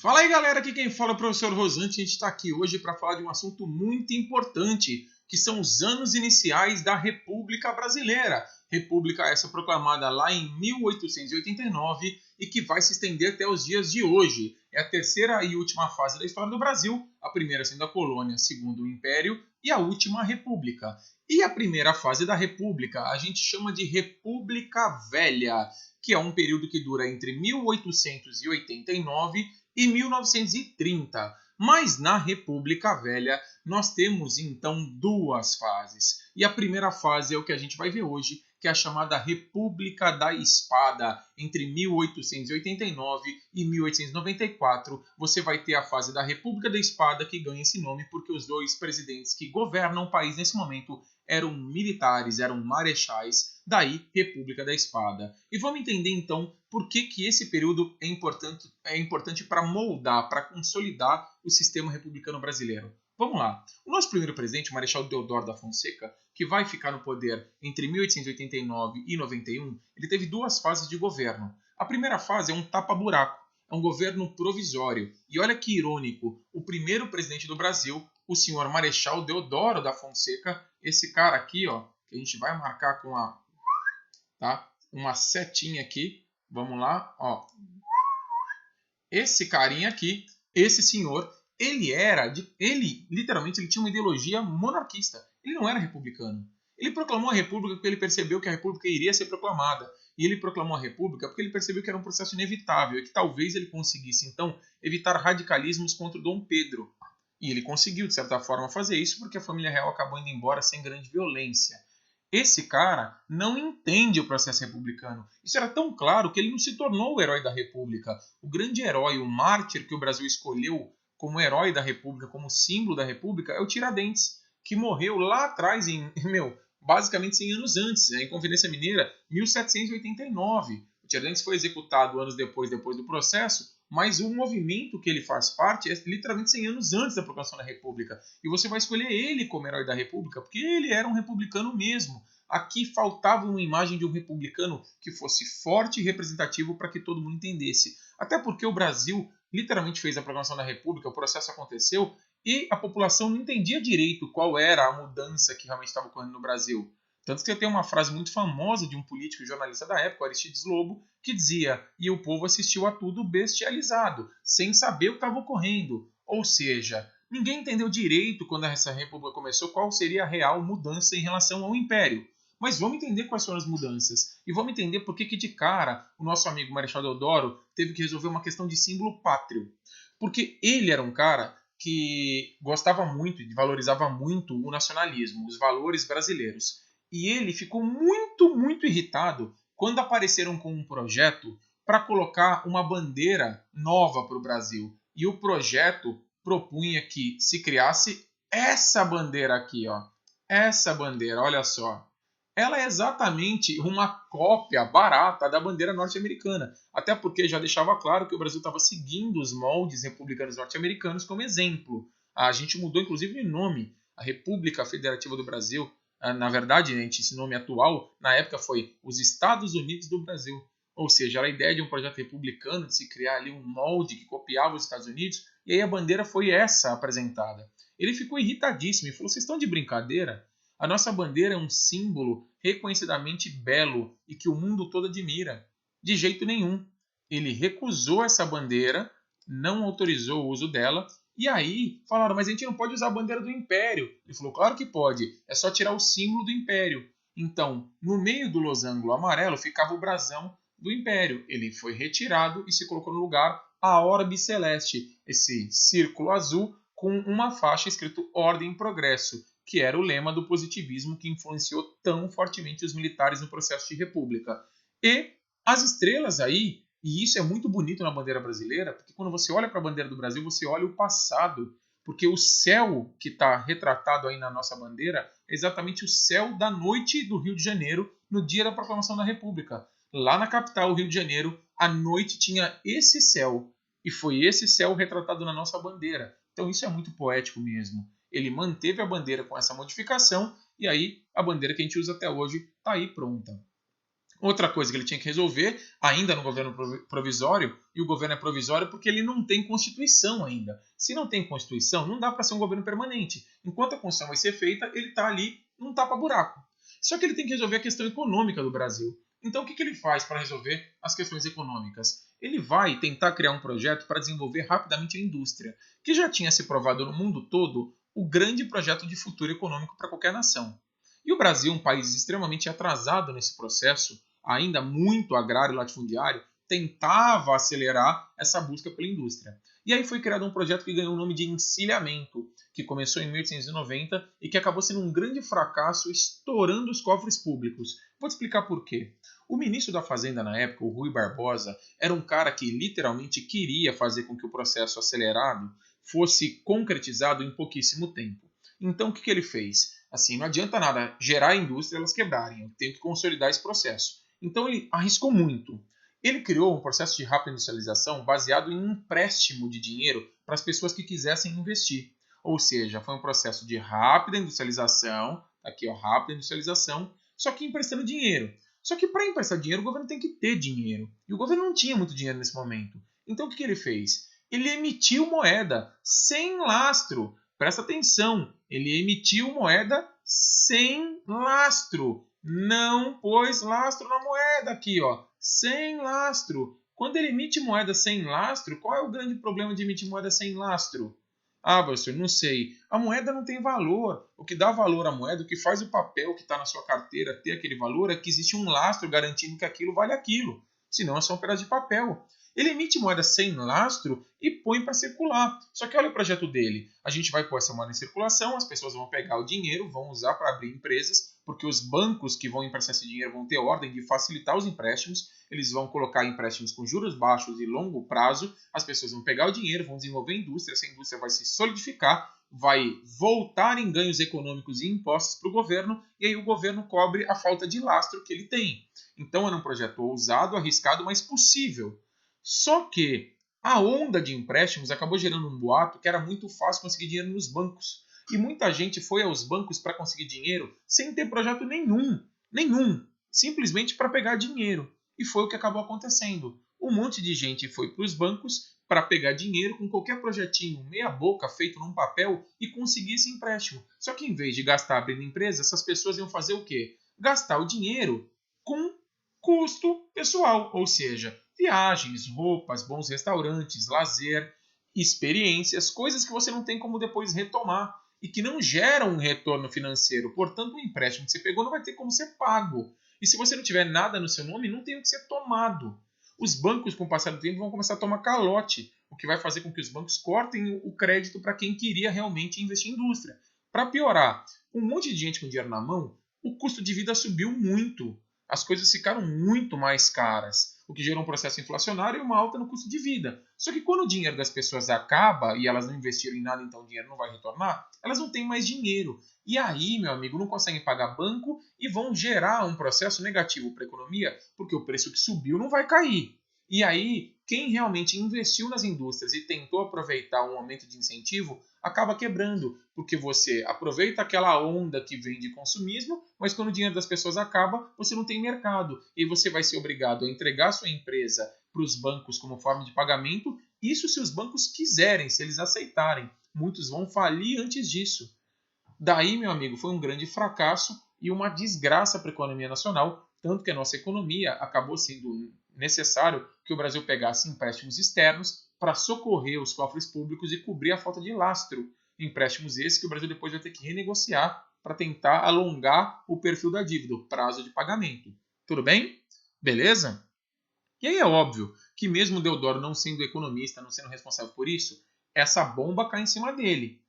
Fala aí, galera, aqui quem fala é o professor Rosante. A gente está aqui hoje para falar de um assunto muito importante, que são os anos iniciais da República Brasileira. República essa proclamada lá em 1889 e que vai se estender até os dias de hoje. É a terceira e última fase da história do Brasil, a primeira sendo a colônia, a segunda o Império e a última a República. E a primeira fase da República a gente chama de República Velha, que é um período que dura entre 1889 e 1930. Mas na República Velha nós temos então duas fases. E a primeira fase é o que a gente vai ver hoje, que é a chamada República da Espada. Entre 1889 e 1894, você vai ter a fase da República da Espada, que ganha esse nome porque os dois presidentes que governam o país nesse momento eram militares, eram marechais, daí República da Espada. E vamos entender então por que esse período é importante para moldar, para consolidar o sistema republicano brasileiro. Vamos lá. O nosso primeiro presidente, o Marechal Deodoro da Fonseca, que vai ficar no poder entre 1889 e 91, ele teve duas fases de governo. A primeira fase é um tapa-buraco, é um governo provisório. E olha que irônico, o primeiro presidente do Brasil, o senhor Marechal Deodoro da Fonseca, esse cara aqui, ó, que a gente vai marcar com uma setinha aqui. Vamos lá, ó. Esse carinha aqui, esse senhor, ele literalmente ele tinha uma ideologia monarquista. Ele não era republicano. Ele proclamou a república porque ele percebeu que a república iria ser proclamada. E ele proclamou a república porque ele percebeu que era um processo inevitável e que talvez ele conseguisse, então, evitar radicalismos contra o Dom Pedro. E ele conseguiu, de certa forma, fazer isso porque a família real acabou indo embora sem grande violência. Esse cara não entende o processo republicano. Isso era tão claro que ele não se tornou o herói da República. O grande herói, o mártir que o Brasil escolheu como herói da República, como símbolo da República, é o Tiradentes, que morreu lá atrás, basicamente 100 anos antes, em Inconfidência Mineira, 1789. O Tiradentes foi executado anos depois do processo, mas o movimento que ele faz parte é literalmente 100 anos antes da proclamação da República. E você vai escolher ele como herói da República, porque ele era um republicano mesmo. Aqui faltava uma imagem de um republicano que fosse forte e representativo para que todo mundo entendesse. Até porque o Brasil literalmente fez a proclamação da República, o processo aconteceu e a população não entendia direito qual era a mudança que realmente estava ocorrendo no Brasil. Tanto que tem uma frase muito famosa de um político e jornalista da época, Aristides Lobo, que dizia: e o povo assistiu a tudo bestializado, sem saber o que estava ocorrendo. Ou seja, ninguém entendeu direito quando essa república começou qual seria a real mudança em relação ao império. Mas vamos entender quais foram as mudanças. E vamos entender por que de cara o nosso amigo Marechal Deodoro teve que resolver uma questão de símbolo pátrio. Porque ele era um cara que gostava muito e valorizava muito o nacionalismo, os valores brasileiros. E ele ficou muito, muito irritado quando apareceram com um projeto para colocar uma bandeira nova para o Brasil. E o projeto propunha que se criasse essa bandeira aqui, ó. Essa bandeira, olha só. Ela é exatamente uma cópia barata da bandeira norte-americana. Até porque já deixava claro que o Brasil estava seguindo os moldes republicanos norte-americanos como exemplo. A gente mudou inclusive de nome. A República Federativa do Brasil, na verdade, esse nome atual, na época foi os Estados Unidos do Brasil. Ou seja, era a ideia de um projeto republicano, de se criar ali um molde que copiava os Estados Unidos, e aí a bandeira foi essa apresentada. Ele ficou irritadíssimo e falou: vocês estão de brincadeira? A nossa bandeira é um símbolo reconhecidamente belo e que o mundo todo admira. De jeito nenhum. Ele recusou essa bandeira, não autorizou o uso dela, e aí falaram: mas a gente não pode usar a bandeira do Império. Ele falou: claro que pode, é só tirar o símbolo do Império. Então, no meio do losango amarelo ficava o brasão do Império. Ele foi retirado e se colocou no lugar a orbe celeste, esse círculo azul com uma faixa escrito Ordem e Progresso, que era o lema do positivismo que influenciou tão fortemente os militares no processo de república. E as estrelas aí, e isso é muito bonito na bandeira brasileira, porque quando você olha para a bandeira do Brasil, você olha o passado, porque o céu que está retratado aí na nossa bandeira é exatamente o céu da noite do Rio de Janeiro, no dia da proclamação da República. Lá na capital, Rio de Janeiro, à noite tinha esse céu, e foi esse céu retratado na nossa bandeira. Então isso é muito poético mesmo. Ele manteve a bandeira com essa modificação e aí a bandeira que a gente usa até hoje está aí pronta. Outra coisa que ele tinha que resolver, ainda no governo provisório, e o governo é provisório porque ele não tem Constituição ainda. Se não tem Constituição, não dá para ser um governo permanente. Enquanto a Constituição vai ser feita, ele está ali num tapa-buraco. Só que ele tem que resolver a questão econômica do Brasil. Então o que ele faz para resolver as questões econômicas? Ele vai tentar criar um projeto para desenvolver rapidamente a indústria, que já tinha se provado no mundo todo o grande projeto de futuro econômico para qualquer nação. E o Brasil, um país extremamente atrasado nesse processo, ainda muito agrário e latifundiário, tentava acelerar essa busca pela indústria. E aí foi criado um projeto que ganhou o nome de encilhamento, que começou em 1890 e que acabou sendo um grande fracasso, estourando os cofres públicos. Vou te explicar por quê. O ministro da Fazenda na época, o Rui Barbosa, era um cara que literalmente queria fazer com que o processo acelerado fosse concretizado em pouquíssimo tempo. Então o que ele fez? Assim, não adianta nada gerar a indústria e elas quebrarem, eu tenho que consolidar esse processo. Então ele arriscou muito. Ele criou um processo de rápida industrialização baseado em empréstimo de dinheiro para as pessoas que quisessem investir. Ou seja, foi um processo de rápida industrialização, aqui ó, rápida industrialização, só que emprestando dinheiro. Só que para emprestar dinheiro, o governo tem que ter dinheiro. E o governo não tinha muito dinheiro nesse momento. Então o que ele fez? Ele emitiu moeda sem lastro. Presta atenção, ele emitiu moeda sem lastro. Não pôs lastro na moeda aqui, ó. Sem lastro. Quando ele emite moeda sem lastro, qual é o grande problema de emitir moeda sem lastro? Ah, professor, não sei. A moeda não tem valor. O que dá valor à moeda, o que faz o papel que está na sua carteira ter aquele valor é que existe um lastro garantindo que aquilo vale aquilo. Senão é só um pedaço de papel. Ele emite moeda sem lastro e põe para circular. Só que olha o projeto dele. A gente vai pôr essa moeda em circulação, as pessoas vão pegar o dinheiro, vão usar para abrir empresas, porque os bancos que vão emprestar esse dinheiro vão ter ordem de facilitar os empréstimos, eles vão colocar empréstimos com juros baixos e longo prazo, as pessoas vão pegar o dinheiro, vão desenvolver a indústria, essa indústria vai se solidificar, vai voltar em ganhos econômicos e impostos para o governo, e aí o governo cobre a falta de lastro que ele tem. Então era um projeto ousado, arriscado, mas possível. Só que a onda de empréstimos acabou gerando um boato que era muito fácil conseguir dinheiro nos bancos. E muita gente foi aos bancos para conseguir dinheiro sem ter projeto nenhum, simplesmente para pegar dinheiro. E foi o que acabou acontecendo. Um monte de gente foi para os bancos para pegar dinheiro com qualquer projetinho meia boca feito num papel e conseguir esse empréstimo. Só que em vez de gastar abrindo empresa, essas pessoas iam fazer o quê? Gastar o dinheiro com custo pessoal, ou seja, viagens, roupas, bons restaurantes, lazer, experiências, coisas que você não tem como depois retomar e que não geram um retorno financeiro. Portanto, o empréstimo que você pegou não vai ter como ser pago. E se você não tiver nada no seu nome, não tem o que ser tomado. Os bancos, com o passar do tempo, vão começar a tomar calote, o que vai fazer com que os bancos cortem o crédito para quem queria realmente investir em indústria. Para piorar, um monte de gente com dinheiro na mão, o custo de vida subiu muito. As coisas ficaram muito mais caras, o que gerou um processo inflacionário e uma alta no custo de vida. Só que quando o dinheiro das pessoas acaba e elas não investiram em nada, então o dinheiro não vai retornar, elas não têm mais dinheiro. E aí, meu amigo, não conseguem pagar banco e vão gerar um processo negativo para a economia, porque o preço que subiu não vai cair. E aí, quem realmente investiu nas indústrias e tentou aproveitar um aumento de incentivo, acaba quebrando, porque você aproveita aquela onda que vem de consumismo, mas quando o dinheiro das pessoas acaba, você não tem mercado. E você vai ser obrigado a entregar sua empresa para os bancos como forma de pagamento, isso se os bancos quiserem, se eles aceitarem. Muitos vão falir antes disso. Daí, meu amigo, foi um grande fracasso e uma desgraça para a economia nacional, tanto que a nossa economia acabou sendo necessário que o Brasil pegasse empréstimos externos para socorrer os cofres públicos e cobrir a falta de lastro. Empréstimos esses que o Brasil depois vai ter que renegociar para tentar alongar o perfil da dívida, o prazo de pagamento. Tudo bem? Beleza? E aí é óbvio que mesmo Deodoro não sendo economista, não sendo responsável por isso, essa bomba cai em cima dele.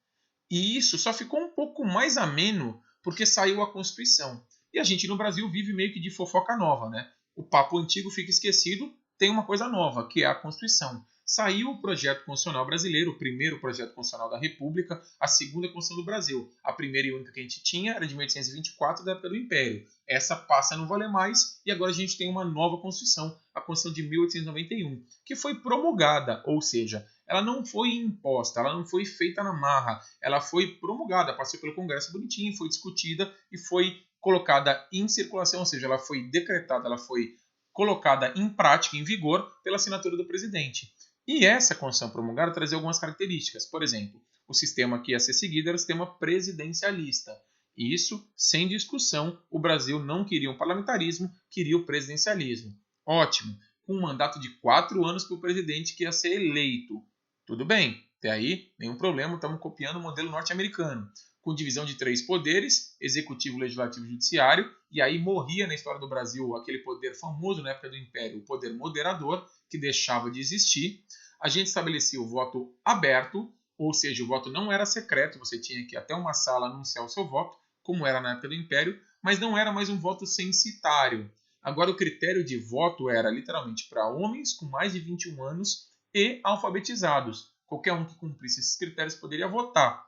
E isso só ficou um pouco mais ameno porque saiu a Constituição. E a gente no Brasil vive meio que de fofoca nova, né? O papo antigo fica esquecido, tem uma coisa nova, que é a Constituição. Saiu o projeto constitucional brasileiro, o primeiro projeto constitucional da República, a segunda Constituição do Brasil. A primeira e única que a gente tinha era de 1824, da época do Império. Essa passa a não valer mais e agora a gente tem uma nova Constituição, a Constituição de 1891, que foi promulgada, ou seja, ela não foi imposta, ela não foi feita na marra, ela foi promulgada, passou pelo Congresso bonitinho, foi discutida e foi colocada em circulação, ou seja, ela foi decretada, ela foi colocada em prática, em vigor, pela assinatura do presidente. E essa Constituição promulgada trazia algumas características. Por exemplo, o sistema que ia ser seguido era o sistema presidencialista. E isso, sem discussão, o Brasil não queria um parlamentarismo, queria o presidencialismo. Ótimo, com um mandato de 4 anos para o presidente que ia ser eleito. Tudo bem, até aí, nenhum problema, estamos copiando o modelo norte-americano. Com divisão de 3 poderes, executivo, legislativo e judiciário, e aí morria na história do Brasil aquele poder famoso na época do Império, o poder moderador, que deixava de existir. A gente estabelecia o voto aberto, ou seja, o voto não era secreto, você tinha que ir até uma sala anunciar o seu voto, como era na época do Império, mas não era mais um voto censitário. Agora o critério de voto era literalmente para homens com mais de 21 anos e alfabetizados. Qualquer um que cumprisse esses critérios poderia votar.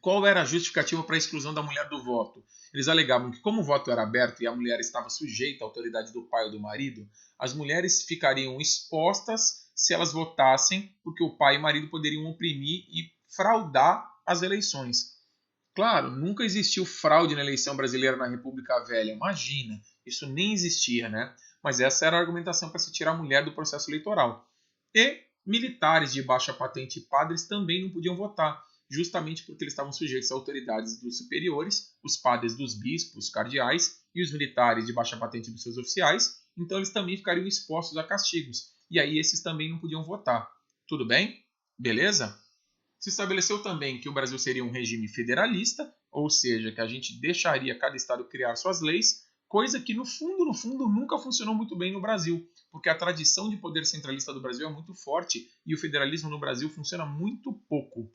Qual era a justificativa para a exclusão da mulher do voto? Eles alegavam que, como o voto era aberto e a mulher estava sujeita à autoridade do pai ou do marido, as mulheres ficariam expostas se elas votassem, porque o pai e o marido poderiam oprimir e fraudar as eleições. Claro, nunca existiu fraude na eleição brasileira na República Velha. Imagina, isso nem existia, né? Mas essa era a argumentação para se tirar a mulher do processo eleitoral. E militares de baixa patente e padres também não podiam votar, justamente porque eles estavam sujeitos a autoridades dos superiores, os padres dos bispos, cardeais, e os militares de baixa patente dos seus oficiais, então eles também ficariam expostos a castigos. E aí esses também não podiam votar. Tudo bem? Beleza? Se estabeleceu também que o Brasil seria um regime federalista, ou seja, que a gente deixaria cada estado criar suas leis, coisa que no fundo, nunca funcionou muito bem no Brasil, porque a tradição de poder centralista do Brasil é muito forte e o federalismo no Brasil funciona muito pouco.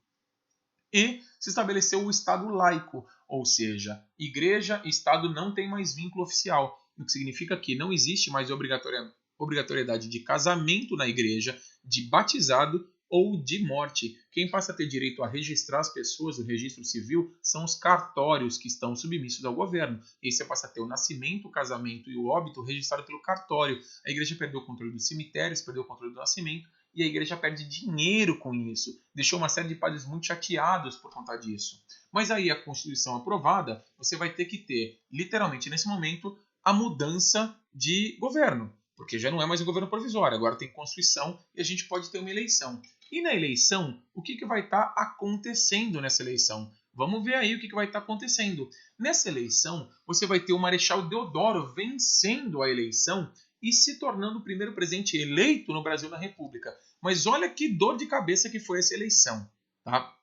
E se estabeleceu o Estado laico, ou seja, igreja e Estado não têm mais vínculo oficial, o que significa que não existe mais obrigatoriedade de casamento na igreja, de batizado ou de morte. Quem passa a ter direito a registrar as pessoas no registro civil são os cartórios que estão submissos ao governo. E aí você passa a ter o nascimento, o casamento e o óbito registrado pelo cartório. A igreja perdeu o controle dos cemitérios, perdeu o controle do nascimento, e a igreja perde dinheiro com isso. Deixou uma série de padres muito chateados por conta disso. Mas aí a Constituição aprovada, você vai ter que ter, literalmente nesse momento, a mudança de governo. Porque já não é mais um governo provisório, agora tem Constituição e a gente pode ter uma eleição. E na eleição, o que vai estar acontecendo nessa eleição? Vamos ver aí o que vai estar acontecendo. Nessa eleição, você vai ter o Marechal Deodoro vencendo a eleição e se tornando o primeiro presidente eleito no Brasil na República. Mas olha que dor de cabeça que foi essa eleição. Tá?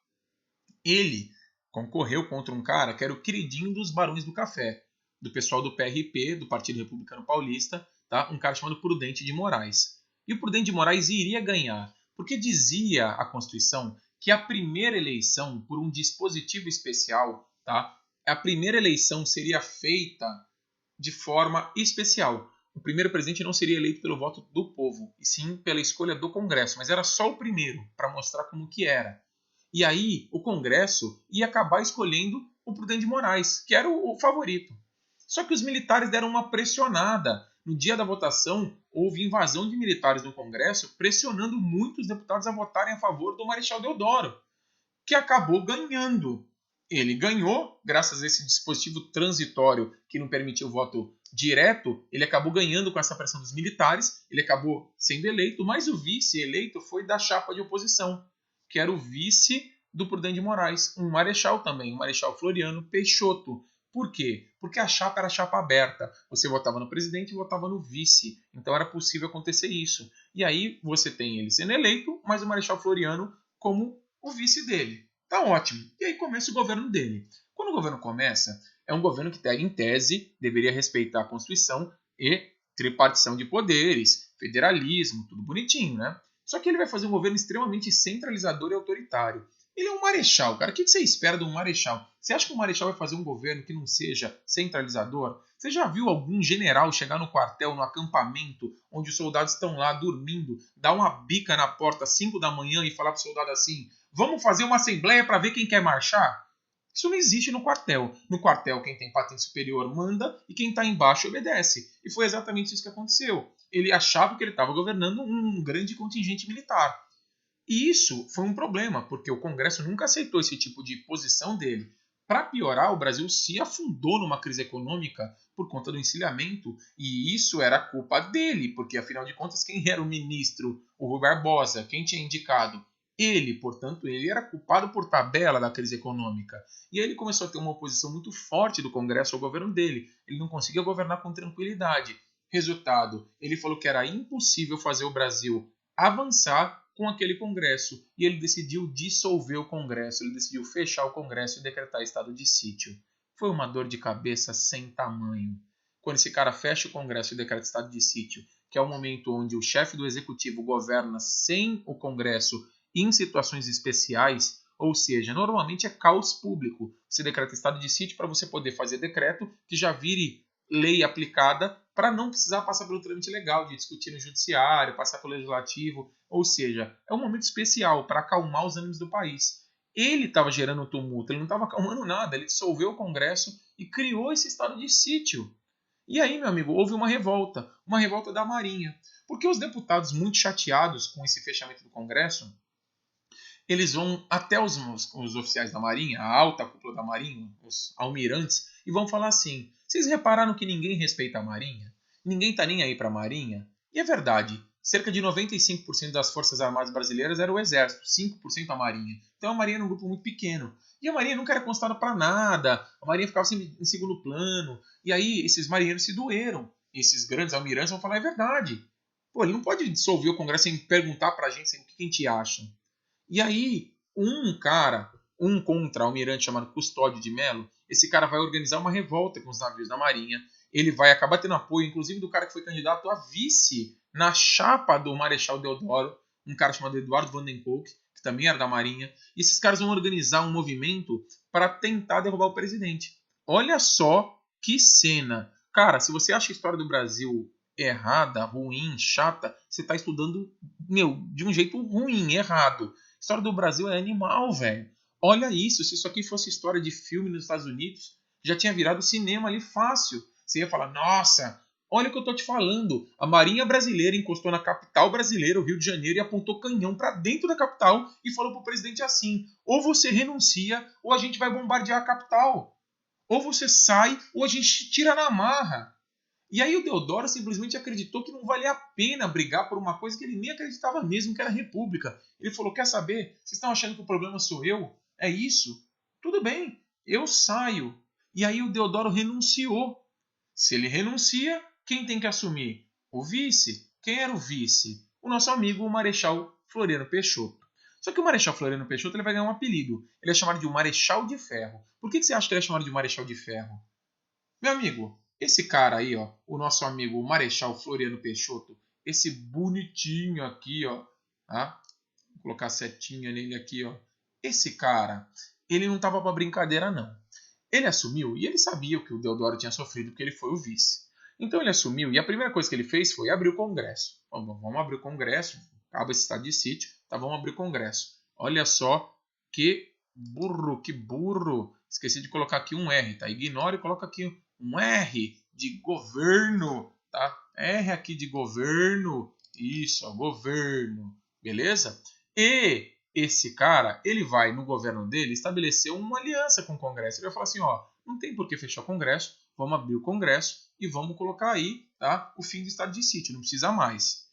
Ele concorreu contra um cara que era o queridinho dos Barões do Café, do pessoal do PRP, do Partido Republicano Paulista, tá? Um cara chamado Prudente de Moraes. E o Prudente de Moraes iria ganhar, porque dizia a Constituição que a primeira eleição, por um dispositivo especial, tá? A primeira eleição seria feita de forma especial. O primeiro presidente não seria eleito pelo voto do povo, e sim pela escolha do Congresso, mas era só o primeiro, para mostrar como que era. E aí o Congresso ia acabar escolhendo o Prudente de Moraes, que era o favorito. Só que os militares deram uma pressionada. No dia da votação, houve invasão de militares no Congresso, pressionando muitos deputados a votarem a favor do Marechal Deodoro, que acabou ganhando. Ele ganhou, graças a esse dispositivo transitório que não permitiu o voto direto, ele acabou ganhando com essa pressão dos militares, ele acabou sendo eleito, mas o vice eleito foi da chapa de oposição, que era o vice do Prudente de Moraes, um marechal também, o Marechal Floriano Peixoto. Por quê? Porque a chapa era chapa aberta. Você votava no presidente e votava no vice. Então era possível acontecer isso. E aí você tem ele sendo eleito, mas o Marechal Floriano como o vice dele. Tá ótimo. E aí começa o governo dele. Quando o governo começa, é um governo que, em tese, deveria respeitar a Constituição e tripartição de poderes, federalismo, tudo bonitinho, né? Só que ele vai fazer um governo extremamente centralizador e autoritário. Ele é um marechal, cara. O que você espera de um marechal? Você acha que o marechal vai fazer um governo que não seja centralizador? Você já viu algum general chegar no quartel, no acampamento, onde os soldados estão lá dormindo, dar uma bica na porta às 5 da manhã e falar para o soldado assim: vamos fazer uma assembleia para ver quem quer marchar? Isso não existe no quartel. No quartel, quem tem patente superior manda e quem está embaixo obedece. E foi exatamente isso que aconteceu. Ele achava que ele estava governando um grande contingente militar. E isso foi um problema, porque o Congresso nunca aceitou esse tipo de posição dele. Para piorar, o Brasil se afundou numa crise econômica por conta do encilhamento, e isso era culpa dele, porque afinal de contas, quem era o ministro? O Rui Barbosa, quem tinha indicado? Ele, portanto, ele era culpado por tabela da crise econômica. E aí ele começou a ter uma oposição muito forte do Congresso ao governo dele. Ele não conseguia governar com tranquilidade. Resultado, ele falou que era impossível fazer o Brasil avançar com aquele Congresso. E ele decidiu dissolver o Congresso, ele decidiu fechar o Congresso e decretar estado de sítio. Foi uma dor de cabeça sem tamanho. Quando esse cara fecha o Congresso e decreta estado de sítio, que é o momento onde o chefe do executivo governa sem o Congresso em situações especiais, ou seja, normalmente é caos público. Você decreta estado de sítio para você poder fazer decreto que já vire lei aplicada para não precisar passar pelo trâmite legal de discutir no judiciário, passar pelo legislativo, ou seja, é um momento especial para acalmar os ânimos do país. Ele estava gerando tumulto, ele não estava acalmando nada, ele dissolveu o Congresso e criou esse estado de sítio. E aí, meu amigo, houve uma revolta da Marinha, porque os deputados muito chateados com esse fechamento do Congresso, eles vão até os oficiais da Marinha, a alta cúpula da Marinha, os almirantes, e vão falar assim: vocês repararam que ninguém respeita a Marinha? Ninguém está nem aí para a Marinha? E é verdade, cerca de 95% das Forças Armadas brasileiras era o Exército, 5% a Marinha. Então a Marinha era um grupo muito pequeno. E a Marinha nunca era constada para nada, a Marinha ficava sempre em segundo plano. E aí esses marinheiros se doeram. Esses grandes almirantes vão falar: é verdade. Pô, ele não pode dissolver o Congresso sem perguntar para a gente o que a gente acha. E aí, um contra-almirante chamado Custódio de Mello, esse cara vai organizar uma revolta com os navios da Marinha. Ele vai acabar tendo apoio, inclusive, do cara que foi candidato a vice na chapa do Marechal Deodoro, um cara chamado Eduardo Vandenkolk, que também era da Marinha. E esses caras vão organizar um movimento para tentar derrubar o presidente. Olha só que cena. Cara, se você acha a história do Brasil errada, ruim, chata, você está estudando, de um jeito ruim, errado. A história do Brasil é animal, velho. Olha isso, se isso aqui fosse história de filme nos Estados Unidos, já tinha virado cinema ali fácil. Você ia falar: nossa, olha o que eu tô te falando. A Marinha Brasileira encostou na capital brasileira, o Rio de Janeiro, e apontou canhão para dentro da capital e falou pro presidente assim: ou você renuncia, ou a gente vai bombardear a capital. Ou você sai, ou a gente tira na marra. E aí o Deodoro simplesmente acreditou que não valia a pena brigar por uma coisa que ele nem acreditava mesmo, que era a república. Ele falou: quer saber? Vocês estão achando que o problema sou eu? É isso? Tudo bem, eu saio. E aí o Deodoro renunciou. Se ele renuncia, quem tem que assumir? O vice. Quem era o vice? O nosso amigo, o Marechal Floriano Peixoto. Só que o Marechal Floriano Peixoto ele vai ganhar um apelido. Ele é chamado de o Marechal de Ferro. Por que você acha que ele é chamado de Marechal de Ferro? Meu amigo, esse cara aí, ó, o nosso amigo Marechal Floriano Peixoto, esse bonitinho aqui, ó, tá? Vou colocar a setinha nele aqui, ó. Esse cara, ele não tava pra brincadeira, não. Ele assumiu e ele sabia o que o Deodoro tinha sofrido, porque ele foi o vice. Então ele assumiu e a primeira coisa que ele fez foi abrir o Congresso. Vamos abrir o Congresso, acaba esse estado de sítio, tá? Vamos abrir o Congresso. Olha só que burro. Esqueci de colocar aqui um R, tá? Ignore e coloca aqui um R de governo, tá? R aqui de governo. Isso, ó, governo. Beleza? E esse cara, ele vai no governo dele estabelecer uma aliança com o Congresso. Ele vai falar assim, ó, não tem por que fechar o Congresso, vamos abrir o Congresso e vamos colocar aí, tá, o fim do estado de sítio, não precisa mais.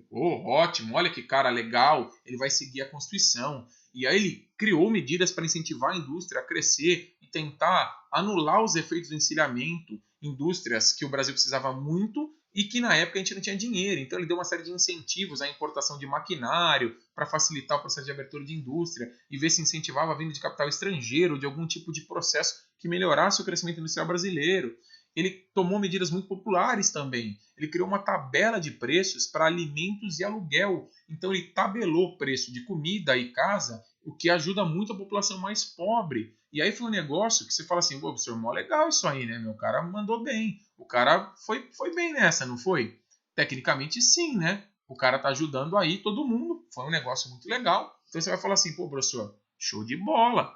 Oh, ótimo, olha que cara legal, ele vai seguir a Constituição. E aí ele criou medidas para incentivar a indústria a crescer e tentar anular os efeitos do encilhamento, indústrias que o Brasil precisava muito e que na época a gente não tinha dinheiro. Então ele deu uma série de incentivos à importação de maquinário para facilitar o processo de abertura de indústria e ver se incentivava a vinda de capital estrangeiro, de algum tipo de processo que melhorasse o crescimento industrial brasileiro. Ele tomou medidas muito populares também. Ele criou uma tabela de preços para alimentos e aluguel. Então ele tabelou o preço de comida e casa, o que ajuda muito a população mais pobre. E aí foi um negócio que você fala assim, pô, professor, mó legal isso aí, né? Meu cara mandou bem. O cara foi bem nessa, não foi? Tecnicamente sim, né? O cara tá ajudando aí todo mundo. Foi um negócio muito legal. Então você vai falar assim, pô, professor, show de bola.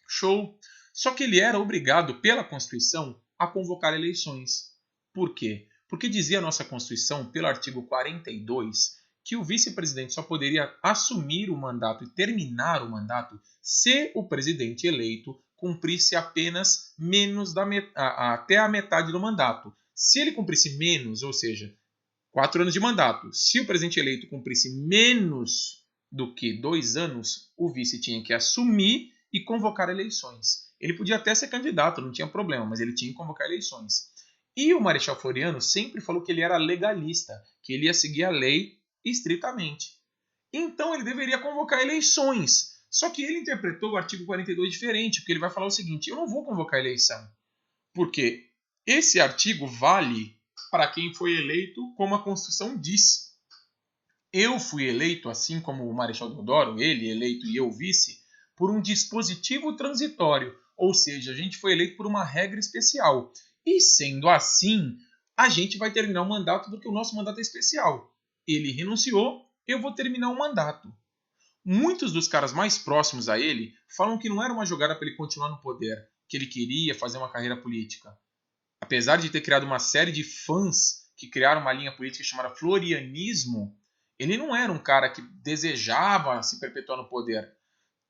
Show. Só que ele era obrigado pela Constituição a convocar eleições. Por quê? Porque dizia a nossa Constituição, pelo artigo 42, que o vice-presidente só poderia assumir o mandato e terminar o mandato se o presidente eleito cumprisse apenas menos até a metade do mandato. Se ele cumprisse menos, ou seja, 4 anos de mandato, se o presidente eleito cumprisse menos do que 2 anos, o vice tinha que assumir e convocar eleições. Ele podia até ser candidato, não tinha problema, mas ele tinha que convocar eleições. E o Marechal Floriano sempre falou que ele era legalista, que ele ia seguir a lei estritamente. Então ele deveria convocar eleições. Só que ele interpretou o artigo 42 diferente, porque ele vai falar o seguinte: eu não vou convocar eleição, porque esse artigo vale para quem foi eleito como a Constituição diz. Eu fui eleito, assim como o Marechal Deodoro, ele eleito e eu vice, por um dispositivo transitório, ou seja, a gente foi eleito por uma regra especial. E sendo assim, a gente vai terminar o mandato porque o nosso mandato é especial. Ele renunciou, eu vou terminar o mandato. Muitos dos caras mais próximos a ele falam que não era uma jogada para ele continuar no poder, que ele queria fazer uma carreira política. Apesar de ter criado uma série de fãs que criaram uma linha política chamada florianismo, ele não era um cara que desejava se perpetuar no poder.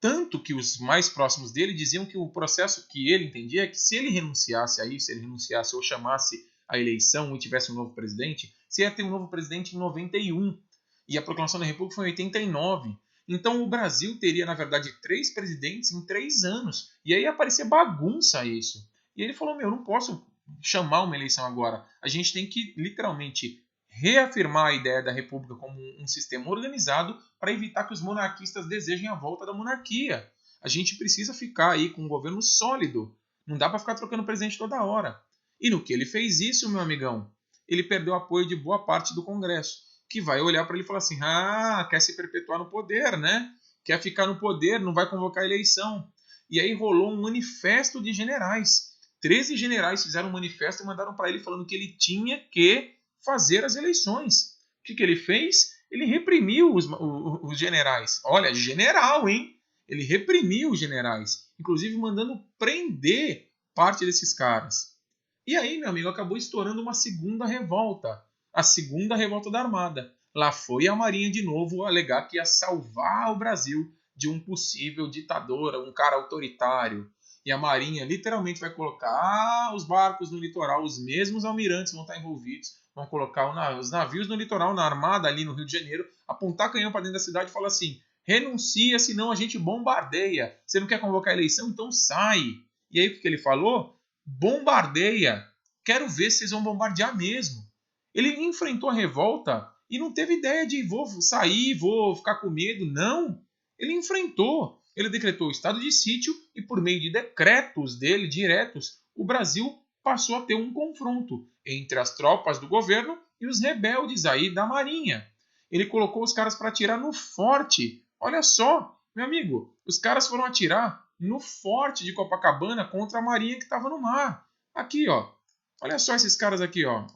Tanto que os mais próximos dele diziam que o processo que ele entendia é que se ele renunciasse a isso, se ele renunciasse ou chamasse a eleição e tivesse um novo presidente, você ia ter um novo presidente em 91. E a proclamação da República foi em 89. Então o Brasil teria, na verdade, 3 presidentes em 3 anos. E aí ia parecer bagunça isso. E ele falou, eu não posso chamar uma eleição agora. A gente tem que, literalmente, reafirmar a ideia da República como um sistema organizado para evitar que os monarquistas desejem a volta da monarquia. A gente precisa ficar aí com um governo sólido. Não dá para ficar trocando presidente toda hora. E no que ele fez isso, meu amigão, ele perdeu o apoio de boa parte do Congresso, que vai olhar para ele e falar assim, quer se perpetuar no poder, né? Quer ficar no poder, não vai convocar eleição. E aí rolou um manifesto de generais. 13 generais fizeram um manifesto e mandaram para ele falando que ele tinha que fazer as eleições. O que ele fez? Ele reprimiu os generais. Olha, general, hein? Ele reprimiu os generais, inclusive mandando prender parte desses caras. E aí, meu amigo, acabou estourando uma segunda revolta. A segunda revolta da Armada. Lá foi a Marinha de novo alegar que ia salvar o Brasil de um possível ditador, um cara autoritário. E a Marinha literalmente vai colocar os barcos no litoral, os mesmos almirantes vão estar envolvidos, vão colocar os navios no litoral, na Armada ali no Rio de Janeiro, apontar canhão para dentro da cidade e falar assim, renuncia, senão a gente bombardeia. Você não quer convocar a eleição? Então sai. E aí o que ele falou? Bombardeia. Quero ver se vocês vão bombardear mesmo. Ele enfrentou a revolta e não teve ideia de vou sair, vou ficar com medo. Não. Ele enfrentou. Ele decretou o estado de sítio e por meio de decretos dele diretos, o Brasil passou a ter um confronto entre as tropas do governo e os rebeldes aí da Marinha. Ele colocou os caras para atirar no forte. Olha só, meu amigo, os caras foram atirar no forte de Copacabana contra a Marinha que estava no mar. Aqui, ó. Olha só esses caras aqui, ó.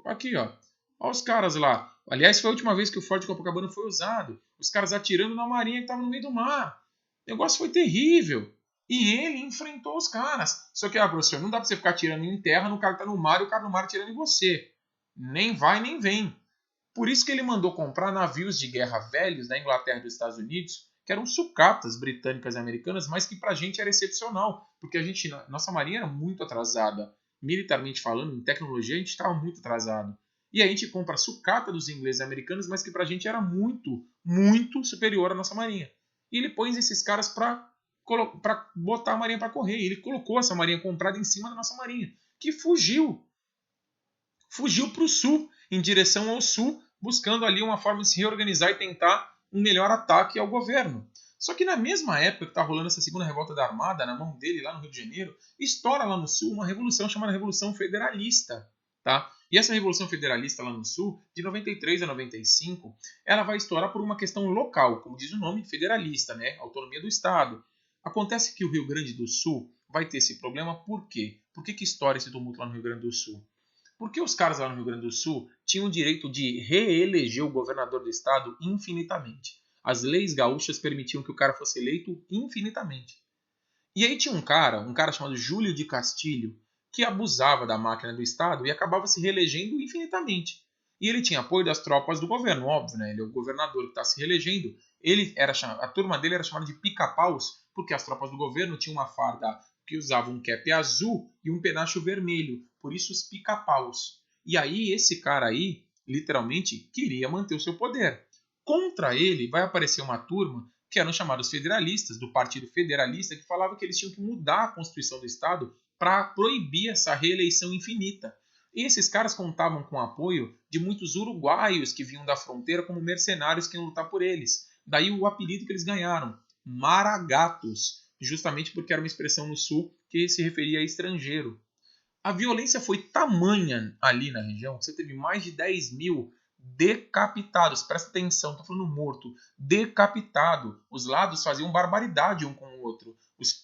Aqui, ó. Olha os caras lá. Aliás, foi a última vez que o Forte de Copacabana foi usado. Os caras atirando na Marinha que estava no meio do mar. O negócio foi terrível. E ele enfrentou os caras. Só que, professor, não dá para você ficar atirando em terra no cara que está no mar e o cara no mar atirando em você. Nem vai, nem vem. Por isso que ele mandou comprar navios de guerra velhos da Inglaterra e dos Estados Unidos, que eram sucatas britânicas e americanas, mas que pra gente era excepcional. Porque nossa Marinha era muito atrasada. Militarmente falando, em tecnologia, a gente estava muito atrasado. E a gente compra a sucata dos ingleses e americanos, mas que pra gente era muito, muito superior à nossa marinha. E ele põe esses caras pra botar a marinha para correr. E ele colocou essa marinha comprada em cima da nossa marinha, que fugiu. Fugiu para o sul, em direção ao sul, buscando ali uma forma de se reorganizar e tentar um melhor ataque ao governo. Só que na mesma época que está rolando essa segunda revolta da Armada, na mão dele, lá no Rio de Janeiro, estoura lá no sul uma revolução chamada Revolução Federalista. Tá? E essa Revolução Federalista lá no Sul, de 93 a 95, ela vai estourar por uma questão local, como diz o nome, federalista, né? Autonomia do Estado. Acontece que o Rio Grande do Sul vai ter esse problema por quê? Por que estoura esse tumulto lá no Rio Grande do Sul? Porque os caras lá no Rio Grande do Sul tinham o direito de reeleger o governador do estado infinitamente. As leis gaúchas permitiam que o cara fosse eleito infinitamente. E aí tinha um cara chamado Júlio de Castilho, que abusava da máquina do Estado e acabava se reelegendo infinitamente. E ele tinha apoio das tropas do governo, óbvio, né? Ele é o governador que está se reelegendo. A turma dele era chamada de pica-paus, porque as tropas do governo tinham uma farda que usava um cap azul e um penacho vermelho, por isso os pica-paus. E aí esse cara aí, literalmente, queria manter o seu poder. Contra ele vai aparecer uma turma que eram chamados federalistas, do Partido Federalista, que falava que eles tinham que mudar a Constituição do Estado para proibir essa reeleição infinita. E esses caras contavam com o apoio de muitos uruguaios que vinham da fronteira como mercenários que iam lutar por eles. Daí o apelido que eles ganharam, Maragatos, justamente porque era uma expressão no sul que se referia a estrangeiro. A violência foi tamanha ali na região que você teve mais de 10 mil decapitados. Presta atenção, estou falando morto. Decapitado. Os lados faziam barbaridade um com o outro.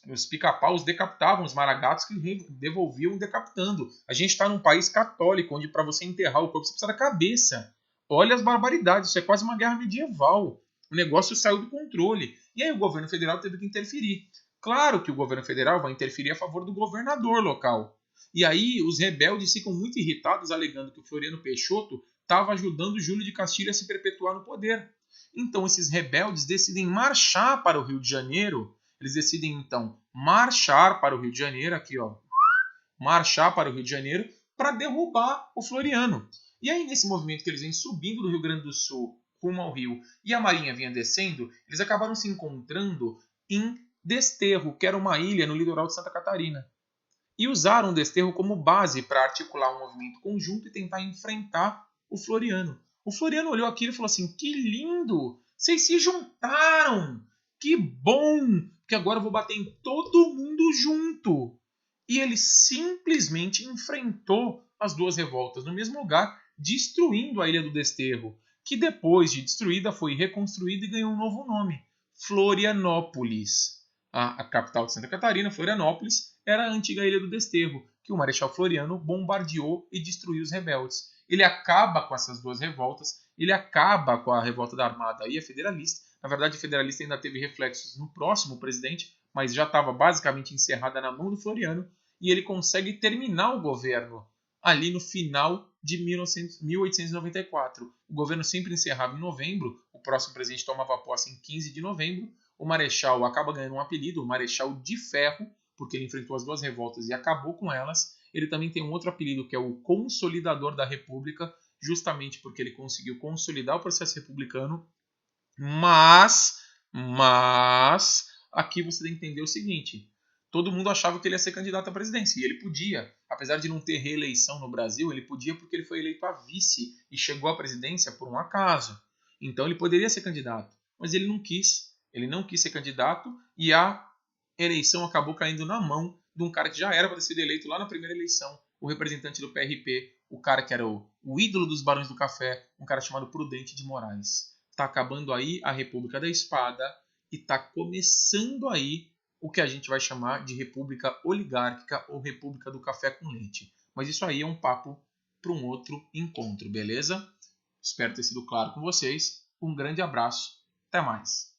Os pica-paus decapitavam os maragatos que devolviam decapitando. A gente está num país católico, onde para você enterrar o corpo você precisa da cabeça. Olha as barbaridades, isso é quase uma guerra medieval. O negócio saiu do controle. E aí o governo federal teve que interferir. Claro que o governo federal vai interferir a favor do governador local. E aí os rebeldes ficam muito irritados, alegando que o Floriano Peixoto estava ajudando Júlio de Castilho a se perpetuar no poder. Então esses rebeldes decidem marchar para o Rio de Janeiro. Eles decidem então marchar para o Rio de Janeiro, aqui ó, marchar para o Rio de Janeiro para derrubar o Floriano. E aí nesse movimento que eles vêm subindo do Rio Grande do Sul rumo ao Rio e a Marinha vinha descendo, eles acabaram se encontrando em Desterro, que era uma ilha no litoral de Santa Catarina. E usaram o Desterro como base para articular um movimento conjunto e tentar enfrentar o Floriano. O Floriano olhou aquilo e falou assim: que lindo! Vocês se juntaram! Que bom! Que agora eu vou bater em todo mundo junto! E ele simplesmente enfrentou as duas revoltas no mesmo lugar, destruindo a Ilha do Desterro, que depois de destruída foi reconstruída e ganhou um novo nome, Florianópolis. A capital de Santa Catarina, Florianópolis, era a antiga Ilha do Desterro, que o Marechal Floriano bombardeou e destruiu os rebeldes. Ele acaba com essas duas revoltas, ele acaba com a revolta da Armada e a Federalista. Na verdade, a Federalista ainda teve reflexos no próximo presidente, mas já estava basicamente encerrada na mão do Floriano, e ele consegue terminar o governo ali no final de 1894. O governo sempre encerrava em novembro, o próximo presidente tomava posse em 15 de novembro, o Marechal acaba ganhando um apelido, o Marechal de Ferro, porque ele enfrentou as duas revoltas e acabou com elas. Ele também tem um outro apelido que é o Consolidador da República, justamente porque ele conseguiu consolidar o processo republicano. Mas, aqui você tem que entender o seguinte: todo mundo achava que ele ia ser candidato à presidência, e ele podia. Apesar de não ter reeleição no Brasil, ele podia porque ele foi eleito a vice e chegou à presidência por um acaso. Então ele poderia ser candidato, mas ele não quis. Ele não quis ser candidato e a eleição acabou caindo na mão de um cara que já era para ter sido eleito lá na primeira eleição, o representante do PRP, o cara que era o ídolo dos Barões do Café, um cara chamado Prudente de Moraes. Está acabando aí a República da Espada e está começando aí o que a gente vai chamar de República Oligárquica ou República do Café com Leite. Mas isso aí é um papo para um outro encontro, beleza? Espero ter sido claro com vocês. Um grande abraço. Até mais.